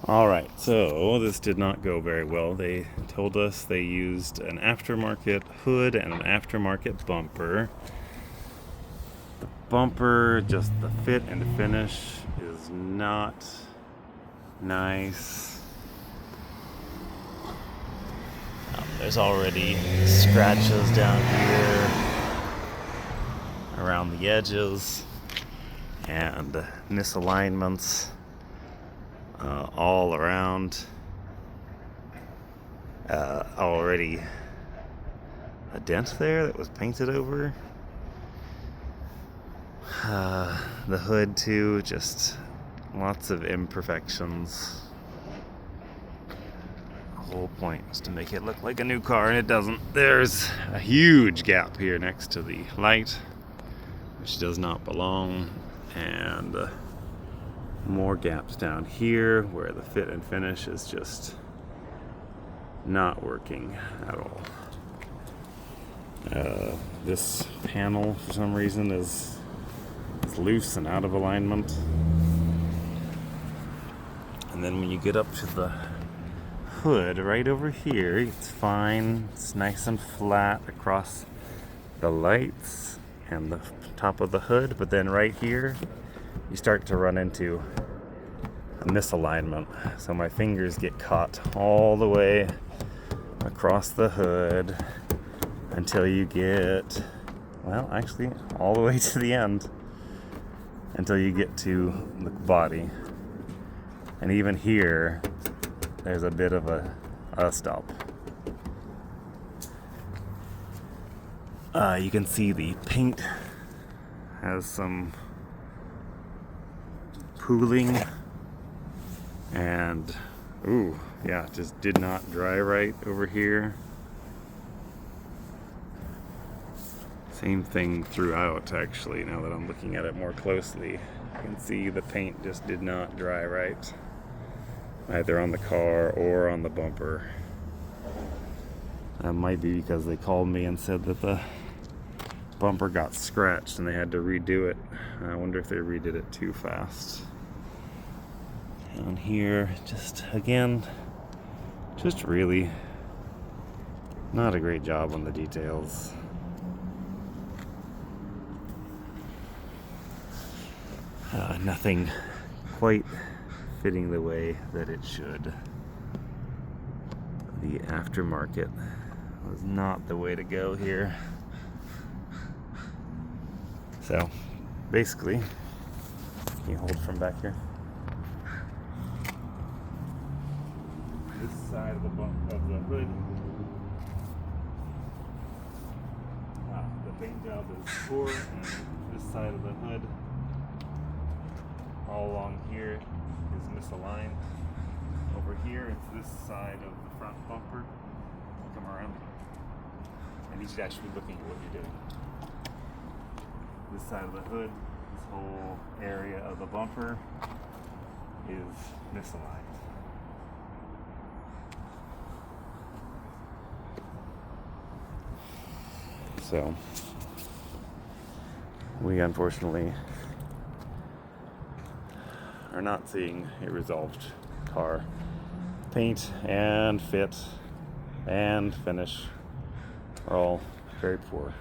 Alright, so this did not go very well. They told us they used an aftermarket hood and an aftermarket bumper. The bumper, just the fit and finish is not nice. There's already scratches down here around the edges and misalignments all around. Already a dent there that was painted over. The hood too, just lots of imperfections. The whole point is to make it look like a new car, and it doesn't. There's a huge gap here next to the light, which does not belong, and more gaps down here where the fit and finish is just not working at all. This panel, for some reason, is loose and out of alignment. And then when you get up to the hood right over here, it's fine. It's nice and flat across the lights and the top of the hood, but then right here you start to run into a misalignment. So my fingers get caught all the way across the hood until you get, well, actually all the way to the end, until you get to the body. And even here there's a bit of a stop. You can see the paint has some pooling, and ooh, yeah, just did not dry right over here. Same thing throughout, actually. Now that I'm looking at it more closely, you can see the paint just did not dry right, either on the car or on the bumper. That might be because they called me and said that the bumper got scratched and they had to redo it. I wonder if they redid it too fast. Down here, just again, just really not a great job on the details. Nothing quite fitting the way that it should. The aftermarket was not the way to go here. So basically, can you hold from back here? This side of the hood, the paint job is poor, and this side of the hood, all along here, is misaligned. Over here, it's this side of the front bumper. Come around. I need you to actually be looking at what you're doing. This side of the hood, this whole area of the bumper is misaligned. So, we unfortunately are not seeing a resolved car. Paint and fit and finish are all very poor.